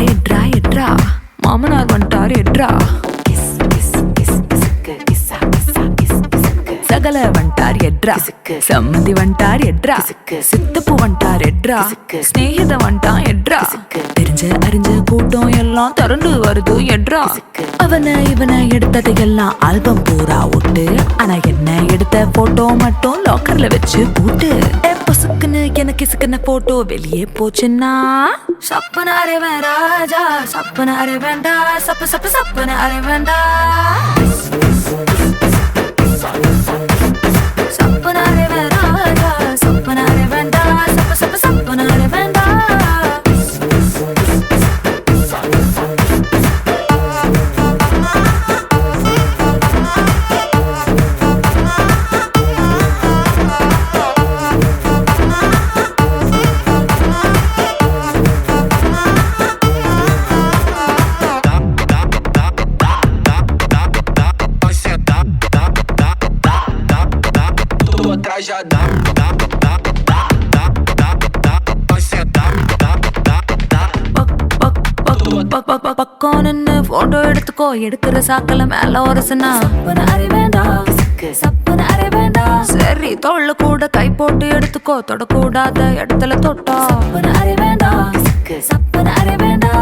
எட்ரா எட்ரா மாமனார் வந்துட்டாரு எட்ரா சகல வந்துட்டார் எட்ரா சம்மந்தி வந்துட்டார் எட்ரா சித்தப்பு வந்துட்டார் எட்ரா ஸ்நேகித வந்துட்டான் எட்ரா தெரிஞ்ச அறிஞ்ச கூட்டம் எல்லாம் திரண்டு வருது எட்ரா அவனை இவனை எடுத்ததையெல்லாம் ஆல்பம் பூரா விட்டு ஆனா என்ன எடுத்த போட்டோ மட்டும் லாக்கர்ல வச்சு பூட்டு பொசுக்குன்னு எனக்கு இசுக்குன போட்டோ வெளியே போச்சுன்னா சப்பன அரைவன் ராஜா சப்பன அரைவேண்டா சப்பு சப்பு சப்பன அரைவேண்டா சப்பனாரே வேண்டா சப்பனாரே வேண்டா சப்ப சப்ப சப்பனாரே வேண்டா Já dá, dá, dá, dá, dá, dá, dá, vai sentar, dá, dá, dá. பக்கம் நின்னு போட்டோ எடுத்துக்கோ எடுக்கிற சாக்கல மேல ஒரசனா சப்பன அரை வேண்டா சப்பன அரை வேண்டா சரி தோல்ல கூட கை போட்டு எடுத்துக்கோ தொடக்கூடாத இடத்துல தொட்டா சப்பன அரை வேண்டா சப்பன அரை வேண்டா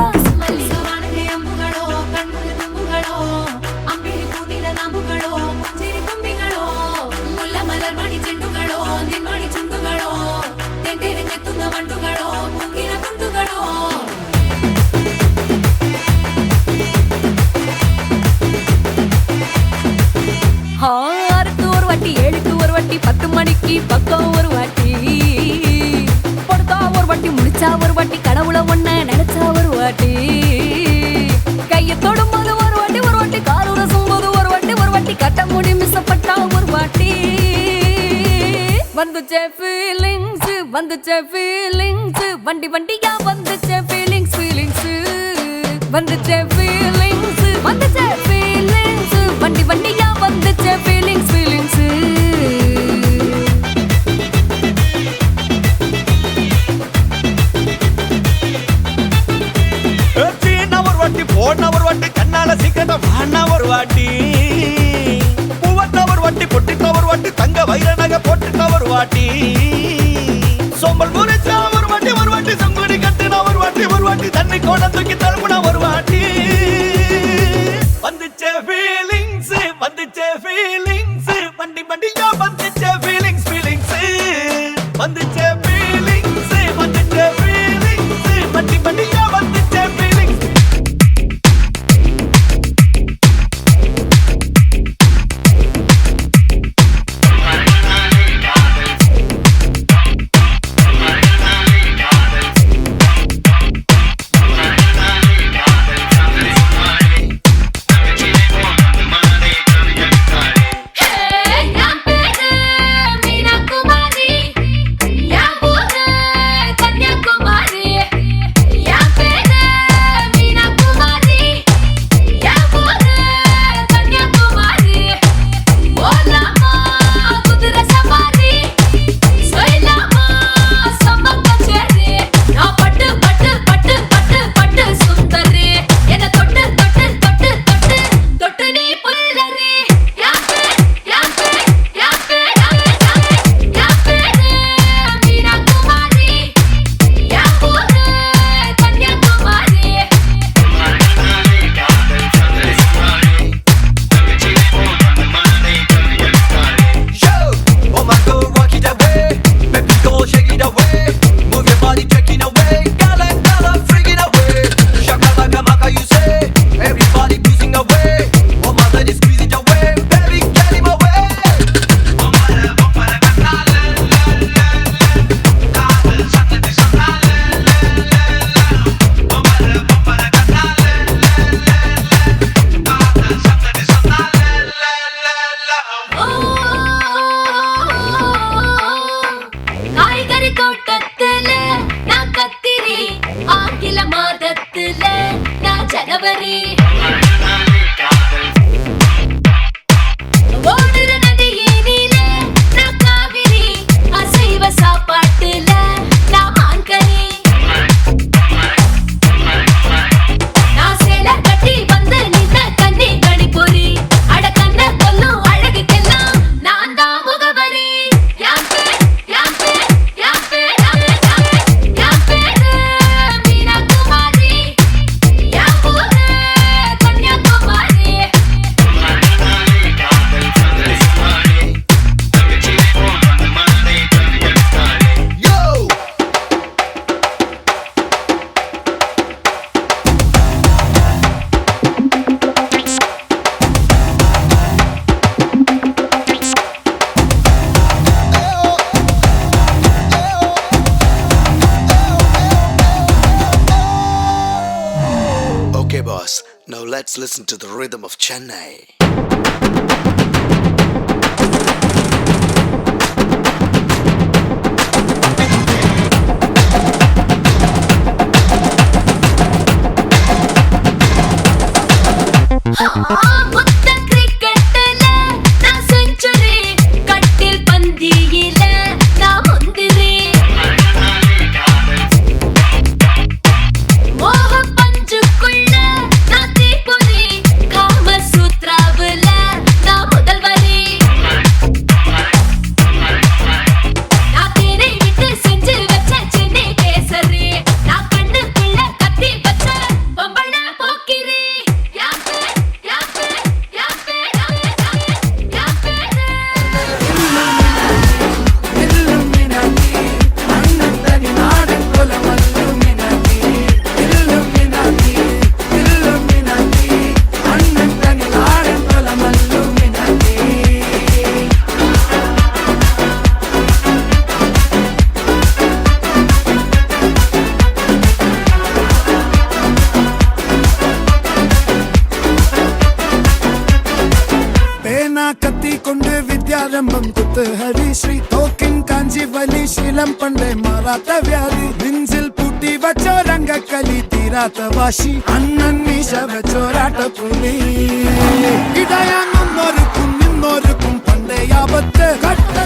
ஆறுக்கு ஒரு வாட்டி 7க்கு ஒரு வாட்டி 10 மணிக்கு பக்கம் ஒரு வாட்டி பொடுத்தா ஒரு வாட்டி முடிச்சா ஒரு வாட்டி கடவுளை ஒண்ண நினைச்சா ஒரு வாட்டி கையை தொடும்போது ஒரு வாட்டி காலூர சும்போது ஒரு வாட்டி கட்ட முடி மிஸ்ஸப்பட்டா ஒரு வாட்டி வந்துச்சே ஃபீலிங்ஸ் வண்டி வண்டியா வந்துச்சே ஃபீலிங்ஸ் வந்துச்சே ஃபீலிங்ஸ் வண்டி வண்டியா வந்துச்சே ஃபீலிங்ஸ் ஒரு வாட்டி போன ஒரு வாட்டி கண்ணால சிக்கன வாண்ணா ஒரு வாட்டி பூவத்த ஒரு வாட்டி பொட்டித்த ஒரு வாட்டி தங்க வைர நகை போட்டுட்ட ஒரு வாட்டி சோம்பல் முறைச்சா ஒரு வாட்டி சங்குடி கட்டுன ஒரு வாட்டி தண்ணி கோட தூக்கி தழுப்புன ஒரு வாட்டி வந்துச்சே ஃபீலிங்ஸ் வண்டி வண்டியா வந்துச்சே ஃபீலிங்ஸ் வந்துச்சே ஃபீலிங்ஸ் வண்டி வண்டியா வந்துச்சே feelings Okay, boss. Now let's listen to the rhythm of Chennai. முத்த கிரிக்கெட்டுல நான் செஞ்சுரி, கட்டில் பந்தியில நான் முந்திரி, மோக பஞ்சுக்குள்ள நான் தீப்பொறி, காம சூத்ராவுல நான் முதல்வரி, நான் தேரை விட்டு செஞ்சு வச்ச சென்னை கேசரி, நான் கண்ணுக்குள்ள கத்தி வச்ச பொம்பள போக்கிரி. கத்தி கொண்டு வித்யாரம்பம் குத்து ஹரிஸ்ரீ தோக்கின் காஞ்சி வலி சீலம் பண்டை மாறாத்த வியாதி நெஞ்சில் பூட்டி வச்சோ ரங்க கலி தீராத்த வாசி அண்ணன் மீச வச்சோராட்ட புலி இடையான் முன்னோருக்கும் இன்னொருக்கும் பண்டை ஆபத்து கட்ட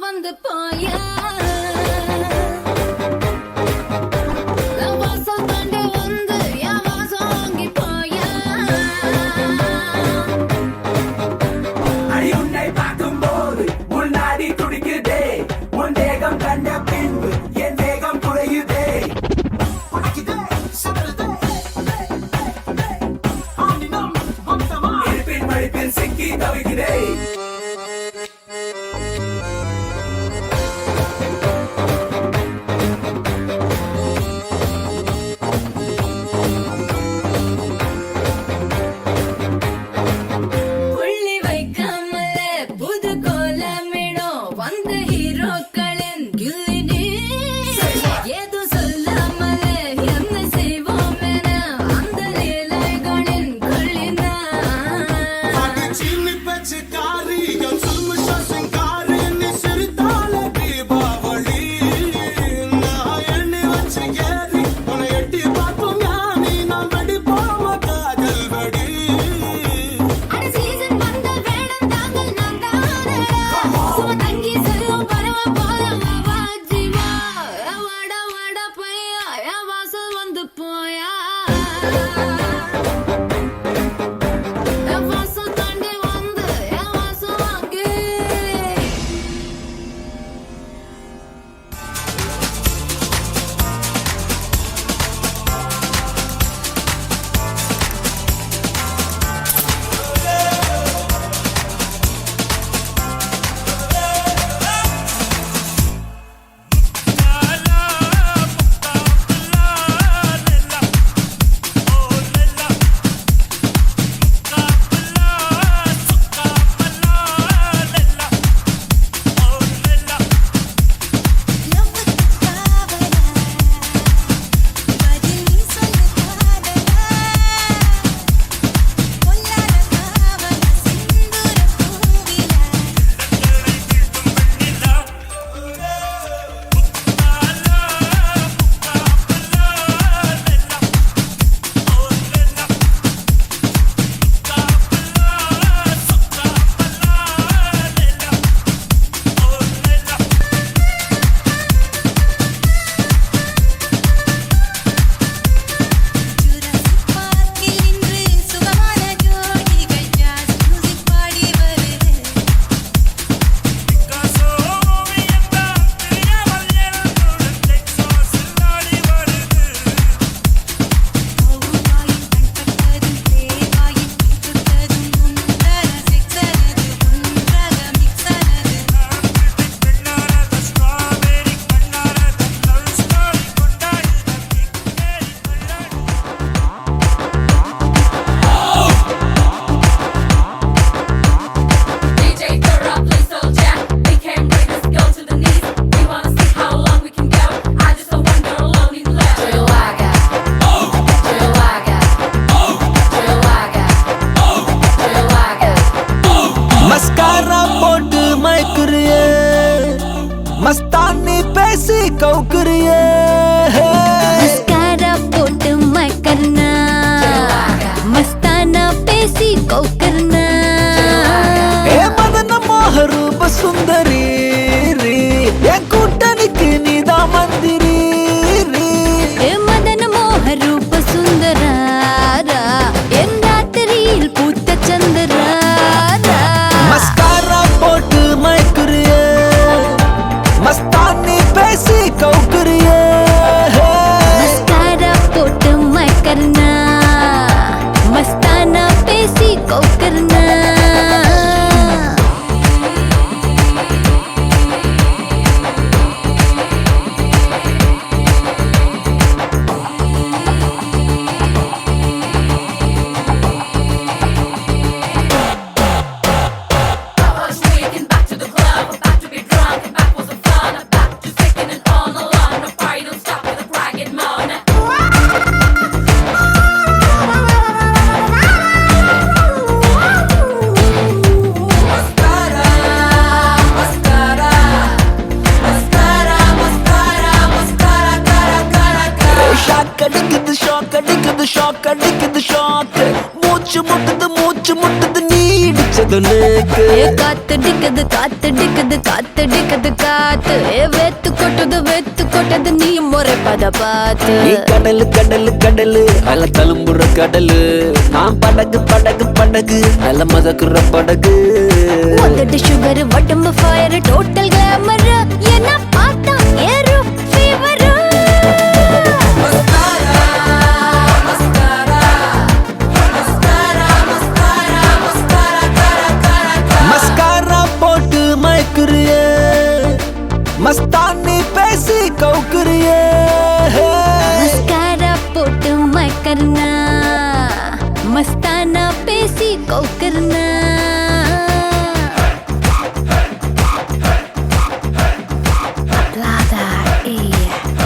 வந்து போயா வாசல் தாண்டி வந்து என் வாசம் வாங்கி போயா உன்னை பார்க்கும் போது உள்நாடி துடிக்குதே உன் தேகம் கண்ட பின்பு என் தேகம் குறையுதே ஷாக் அடிக்குது ஷாக் அடிக்குது ஷாக் மூச்சு முட்டுது நீ இடிச்சது நேக்கு காத்தடிக்குது காத்தடிக்குது காத்தடிக்குது காத்து வெத்து கொட்டது நீ முறைப்பத பார்த்து நீ கடலு கடலு கடலு அல தழும்புற கடலு நான் படகு படகு படகு அல மதக்குற படகு உதடு சுகர் உடம்பு ஃபயர் டோட்டல் கிளாமர் என்ன பார்த்தா ஏறும் ஃபீவர் மஸ்காரா போட்டு மயக்குறியே மஸ்தானி பேசி கவுக்குறியே மஸ்காரா போட்டு மயக்கர்னா மஸ்தானா பேசி கவுக்கர்னா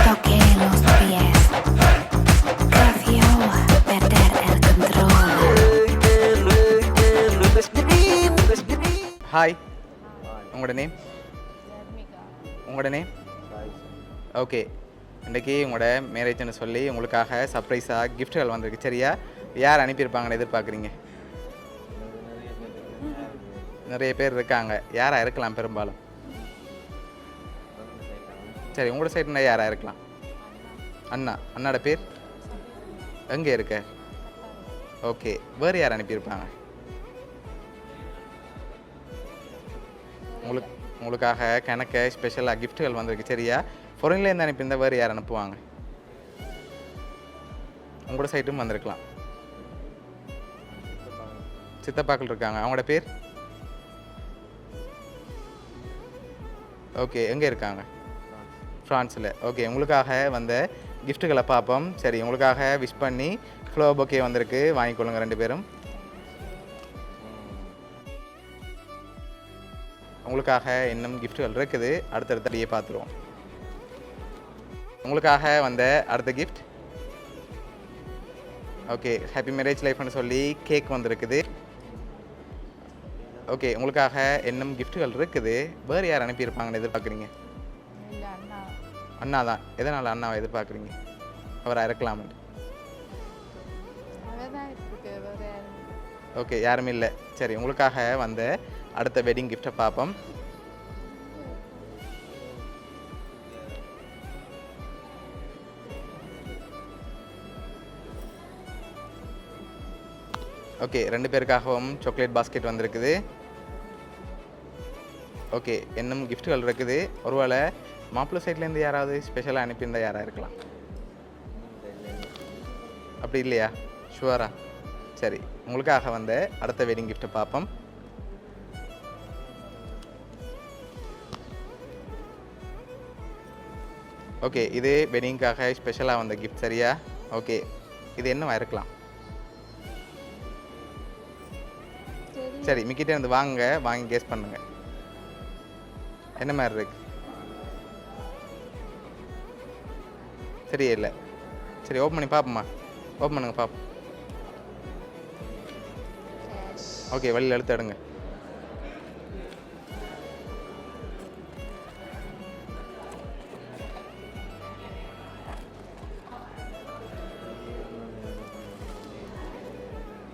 toque los pies. Cafio, perder el control. Hi, உங்களோட நேம்? உங்களோட நேம்? ஓகே, இன்றைக்கி உங்களோட மேரேஜ்னு சொல்லி உங்களுக்காக சர்ப்ரைஸாக கிஃப்ட்கள் வந்திருக்கு. சரியா? யார் அனுப்பியிருப்பாங்கன்னு எதிர்பார்க்குறீங்க? நிறைய பேர் இருக்காங்க. யாராக இருக்கலாம் பெரும்பாலும்? சரி, உங்களோட சைடுனா யாராக இருக்கலாம்? அண்ணாட பேர் எங்கே இருக்க? ஓகே, வேறு யார் அனுப்பியிருப்பாங்க? உங்களுக்காக கணக்க ஸ்பெஷலாக கிஃப்ட்டுகள் வந்திருக்கு. சரியா? ஃபாரின்லேருந்து அனுப்பியிருந்தால் வேறு யார் அனுப்புவாங்க? உங்களோட சைட்டும் வந்திருக்கலாம். சித்தப்பாக்கள் இருக்காங்க. அவங்களோட பேர்? ஓகே, எங்கே இருக்காங்க? ஃப்ரான்ஸில். ஓகே, உங்களுக்காக வந்த கிஃப்ட்டுகளை பார்ப்போம். சரி, உங்களுக்காக விஷ் பண்ணி ஃப்ளோ பொக்கே வந்திருக்கு, வாங்கிக்கொள்ளுங்க ரெண்டு பேரும். உங்களுக்காக இன்னும் கிஃப்ட்டுகள் இருக்குது, அடுத்தடுத்தடியே பார்த்துருவோம். உங்களுக்காக வந்த அடுத்த கிஃப்ட். ஓகே, ஹாப்பி மேரேஜ் லைஃப்னு சொல்லி கேக் வந்திருக்குது. ஓகே, உங்களுக்காக இன்னும் கிஃப்ட்டுகள் இருக்குது. வேறு யார் அனுப்பியிருப்பாங்கன்னு எதிர்பார்க்குறீங்க? அண்ணா தான். எதனால் அண்ணாவை எதிர்பார்க்குறீங்க? அவராக இருக்கலாம்னு. ஓகே, யாருமே இல்லை. சரி, உங்களுக்காக வந்த அடுத்த வெட்டிங் கிஃப்டை பார்ப்போம். ஓகே, ரெண்டு பேருக்காகவும் சாக்லேட் பாஸ்கெட் வந்திருக்குது. ஓகே, இன்னும் கிஃப்ட்டுகள் இருக்குது. ஒருவேளை மாப்பிள்ளை சைட்லேருந்து யாராவது ஸ்பெஷலாக அனுப்பியிருந்தால் யாராக இருக்கலாம்? அப்படி இல்லையா? ஷுவரா? சரி, உங்களுக்காக வந்த அடுத்த வெட்டிங் கிஃப்ட்டை பார்ப்போம். ஓகே, இது வெட்டிங்காக ஸ்பெஷலாக வந்த கிஃப்ட். சரியா? ஓகே, இது என்னவா இருக்கலாம்? சரி, மிக்கிட்டே இருந்து வாங்கி கெஸ் பண்ணுங்க. என்ன மாதிரி இருக்கு? சரியே இல்லை. சரி, ஓப்பன் பண்ணி பார்ப்போம்மா. ஓப்பன் பண்ணுங்க பார்ப்போம். ஓகே, வெளியில் எடுத்து எடுங்க.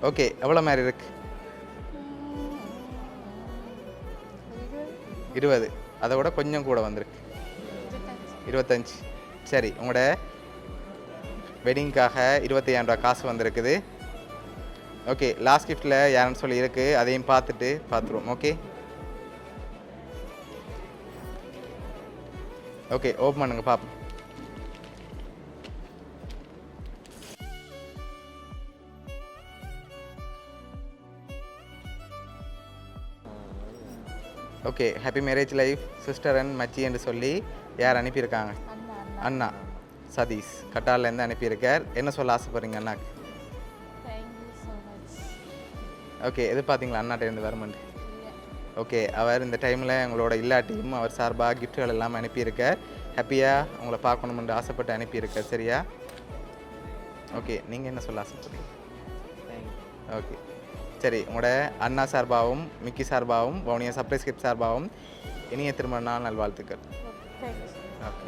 ஓகே, எவ்வளோ மாதிரி இருக்கு? 20. அதை விட கொஞ்சம் கூட வந்திருக்கு. 25. சரி, உங்களோட வெட்டிங்காக 25,000 ரூபா காசு வந்திருக்குது. ஓகே, லாஸ்ட் கிஃப்ட்டில் யாருன்னு சொல்லி இருக்குது, அதையும் பார்த்துருவோம். ஓகே ஓகே, ஓப்பன் பண்ணுங்க பார்ப்போம். Okay, happy marriage life sister and மச்சி என்று சொல்லி யார் அனுப்பியிருக்காங்க? அண்ணா சதீஷ் கட்டாலேருந்து அனுப்பியிருக்கார். என்ன சொல்ல ஆசைப்படுறீங்க அண்ணாக்கு? ஓகே, எதிர்பார்த்தீங்களா அண்ணாட்டேருந்து வருமெண்டு? ஓகே, அவர் இந்த டைமில் உங்களோட இல்லாட்டியும் அவர் சார்பாக கிஃப்ட்டுகள் எல்லாம் அனுப்பியிருக்கார். ஹாப்பியாக உங்களை பார்க்கணுமென்று ஆசைப்பட்டு அனுப்பியிருக்கார். சரியா? ஓகே, நீங்கள் என்ன சொல்ல ஆசைப்படுறீங்க? ஓகே, சரி, உங்களோட அண்ணா சார்பாகவும் மிக்கி சார்பாகவும் வவுனியா சர்ப்ரைஸ் கிஃப்ட் சார்பாகவும் இனிய திருமண நாள் நல்வாழ்த்துக்கள். ஓகே.